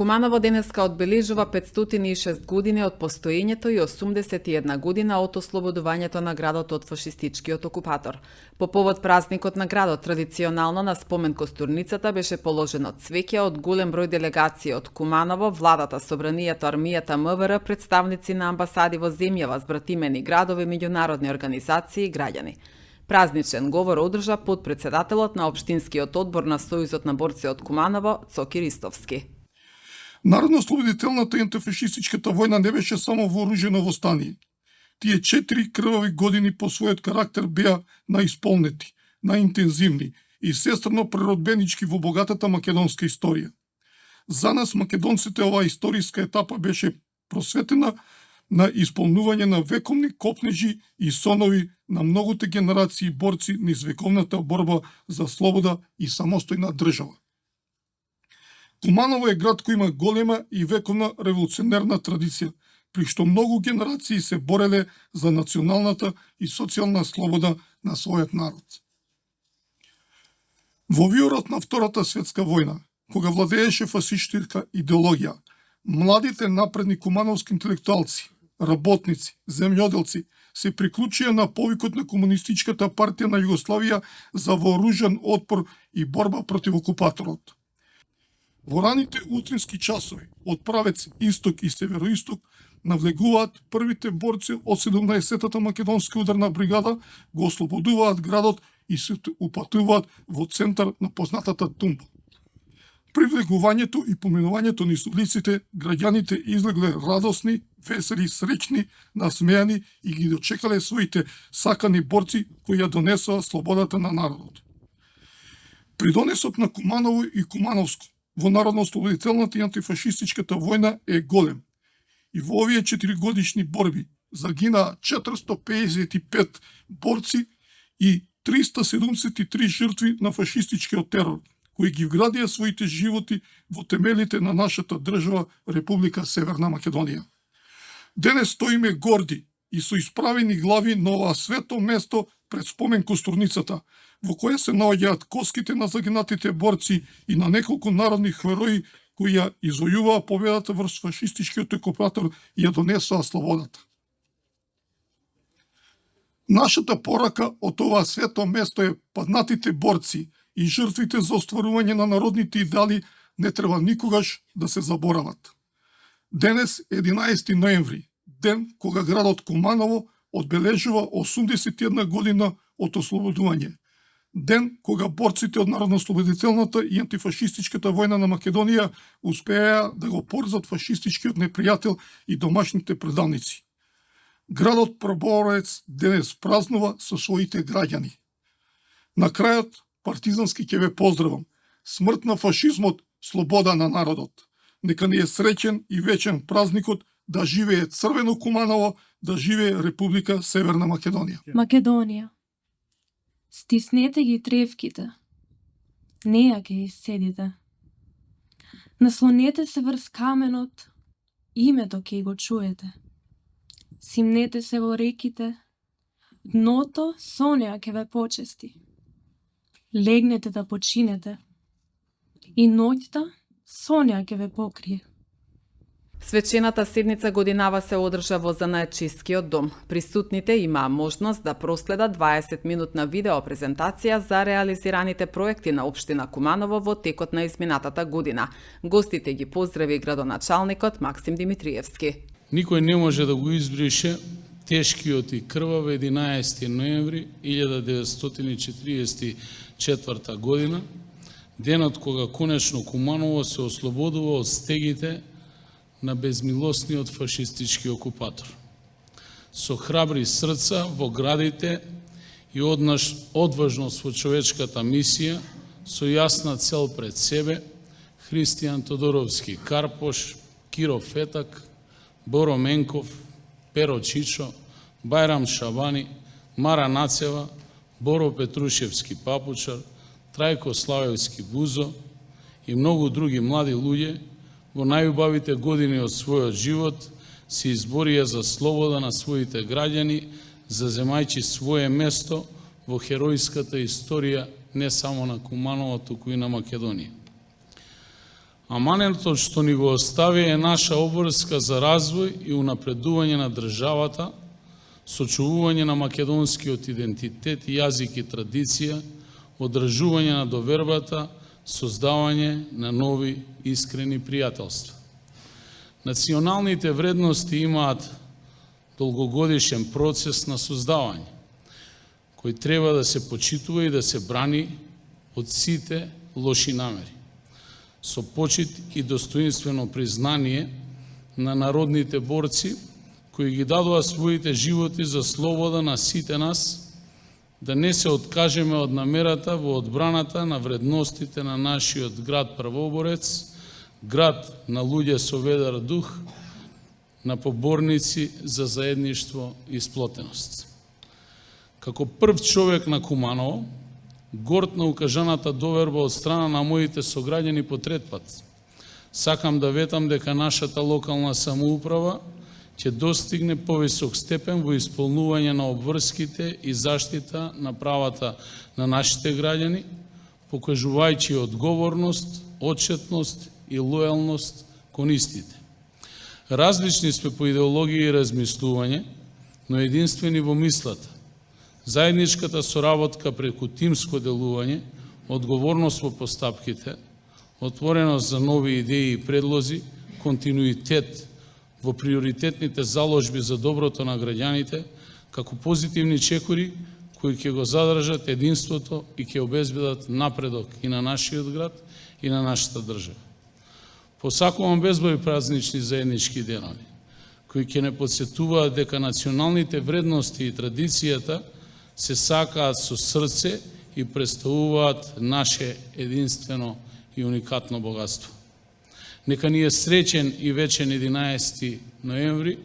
Куманово денеска одбележува 506 години од постоењето и 81 година од ослободувањето на градот од фашистичкиот окупатор. По повод празникот на градот, традиционално на спомен костурницата беше положено цвеќе од голем број делегации од Куманово, владата, собранието, армијата, МВР, представници на амбасади во земјава, збратимени градови, меѓународни организации и граѓани. Празничен говор одржа подпредседателот на Општинскиот одбор на Сојузот на борци од Куманово, Цоки Ристовски. Народно-ослободителната и антифашистичката војна не беше само вооружено востание. Тие 4 крвави години по својот карактер беа наисполнети, наинтензивни и сестрно преродбенички во богатата македонска историја. За нас, македонците, оваа историска етапа беше просветена на исполнување на вековни копнежи и сонови на многуте генерации борци низ вековната борба за слобода и самостојна држава. Куманово е град кој има голема и вековна револуционерна традиција, при што многу генерации се бореле за националната и социјална слобода на својот народ. Во виорот на Втората светска војна, кога владееше фасистичка идеологија, младите напредни кумановски интелектуалци, работници, земјоделци се приклучија на повикот на Комунистичката партија на Југославија за вооружен отпор и борба против окупаторот. Во раните утрински часови од правец исток и североисток навлегуваат првите борци од 17-та македонска ударна бригада, го ослободуваат градот и се упатуваат во центар на познатата Тумба. При влегувањето и поминувањето низ улиците, граѓаните излегле радосни, весели, среќни, насмејани и ги дочекале своите сакани борци кои ја донесоа слободата на народот. Придонесот на Куманово и Кумановско во народно-ослободителната и антифашистичката војна е голем. И во овие 4-годишни борби загинаа 455 борци и 373 жртви на фашистичкиот терор, кои ги вградија своите животи во темелите на нашата држава Република Северна Македонија. Денес стоиме горди и со исправени глави на ова свето место пред спомен костурницата, во која се наоѓаат коските на загинатите борци и на неколку народни херои кои ја извојуваа победата врз фашистичкиот окупатор и ја донесоа слободата. Нашата порака од ова свето место е паднатите борци и жртвите за остварување на народните идеали не треба никогаш да се заборават. Денес е 11 ноември, ден кога градот Куманово одбележува 81 година од ослободување. Ден кога борците од народно-ослободителната и антифашистичката војна на Македонија успеа да го порзат фашистичкиот непријател и домашните предавници. Градот Проборец денес празнува со своите граѓани. На крајот партизански ќе ве поздравам. Смрт на фашизмот, слобода на народот. Нека ни е среќен и вечен празникот, да живее црвено Куманово, да живее Република Северна Македонија. Македонија. Стиснете ги тревките. Неја ќе исцедите. Наслонете се врз каменот, името ќе го чуете. Симнете се во реките, дното со неа ќе ве почести. Легнете да починете и ноќта со неа ќе ве покрие. Свечената седница годинава се одржа во Занаечискиот дом. Присутните имаа можност да проследат 20-минутна видеопрезентација за реализираните проекти на Општина Куманово во текот на изминатата година. Гостите ги поздрави градоначалникот Максим Димитриевски. Никој не може да го избрише тешкиот и крвав 11 ноември 1944 година, денот кога конечно Куманово се ослободува од стегите на безмилосниот фашистички окупатор. Со храбри срца во градите и одважност во човечката мисија, со јасна цел пред себе, Христијан Тодоровски Карпош, Киро Фетак, Боро Менков, Перо Чичо, Бајрам Шабани, Мара Нацева, Боро Петрушевски Папучар, Трајко Славевски Бузо и многу други млади луѓе во најубавите години од својот живот се изборија за слобода на своите граѓани, заземајќи свое место во херојската историја не само на Куманово, туку и на Македонија. Аманетот што ни го остави е наша обврска за развој и унапредување на државата, сочувување на македонскиот идентитет, јазик и традиција, одржување на довербата, создавање на нови искрени пријателства. Националните вредности имаат долгогодишен процес на создавање, кој треба да се почитува и да се брани од сите лоши намери, со почит и достоинствено признание на народните борци, кои ги дадоа своите животи за слобода на сите нас, да не се откажеме од намерата во одбраната на вредностите на нашиот град првоборец, град на луѓе со ведар дух, на поборници за заедништво и сплотеност. Како прв човек на Куманово, горд на укажаната доверба од страна на моите сограѓани по трет пат, сакам да ветам дека нашата локална самоуправа ќе достигне повисок степен во исполнување на обврските и заштита на правата на нашите граѓани, покажувајќи одговорност, отчетност и лојалност кон истите. Различни сме по идеологија и размислување, но единствени во мислата. Заедничката соработка преку тимско делување, одговорност во постапките, отвореност за нови идеи и предлози, континуитет во приоритетните заложби за доброто на граѓаните, како позитивни чекори кои ќе го задржат единството и ќе обезбедат напредок и на нашиот град и на нашата држава. Посакувам безброј празнични заеднички денови, кои ќе не подсетуваат дека националните вредности и традицијата се сакаат со срце и представуваат наше единствено и уникатно богатство. Нека ни е среќен и вечен 11 ноември,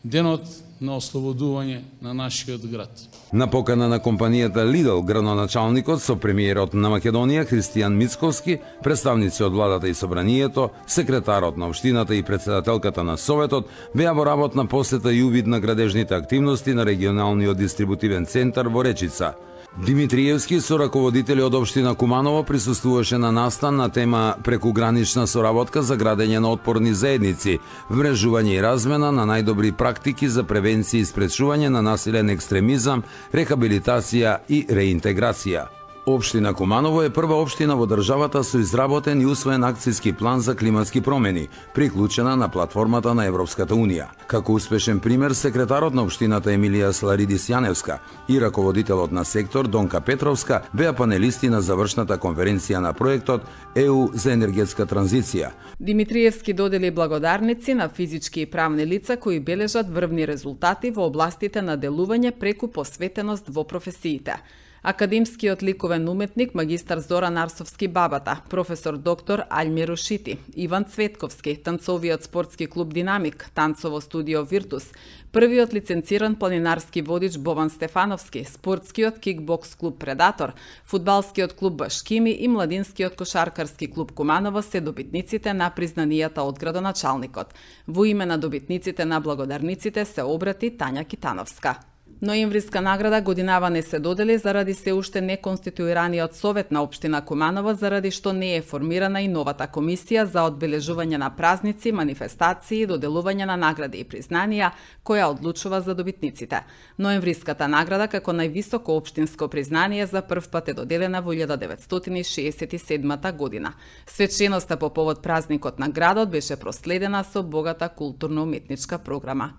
денот на ослободување на нашиот град. На покана на компанијата Lidl, градоначалникот со премиерот на Македонија Христијан Мицковски, представници од владата и собранието, секретарот на општината и претседателката на Советот беа во работна посета и увид на градежните активности на регионалниот дистрибутивен центар во Речица. Димитриевски со раководители од општина Куманово присуствуваше на настан на тема прекугранична соработка за градење на отпорни заедници, вмрежување и размена на најдобри практики за превенција и спречување на насилен екстремизам, рехабилитација и реинтеграција. Општина Куманово е прва општина во државата со изработен и усвоен акцијски план за климатски промени, приклучена на платформата на Европската Унија. Како успешен пример, секретарот на општината Емилија Сларидис Јаневска и раководителот на сектор Донка Петровска беа панелисти на завршната конференција на проектот ЕУ за енергетска транзиција. Димитриевски додели благодарници на физички и правни лица кои бележат врвни резултати во областите на делување преку посветеност во професиите. Академскиот ликовен уметник магистар Зоран Арсовски Бабата, професор доктор Альмир Ушити, Иван Цветковски, танцовиот спортски клуб Динамик, танцово студио Виртус, првиот лиценциран планинарски водич Бован Стефановски, спортскиот кикбокс клуб Предатор, фудбалскиот клуб Башкими и младинскиот кошаркарски клуб Куманово се добитниците на признанијата од градоначалникот. Во име на добитниците на благодарниците се обрати Тања Китановска. Ноемвриска награда годинава не се додели заради се уште неконституираниот совет на општина Куманово, заради што не е формирана и новата комисија за одбележување на празници, манифестации и доделување на награди и признанија, која одлучува за добитниците. Ноемвриската награда како највисоко општинско признание за прв пат е доделена во 1967 година. Свеченоста по повод празникот на градот беше проследена со богата културно-уметничка програма.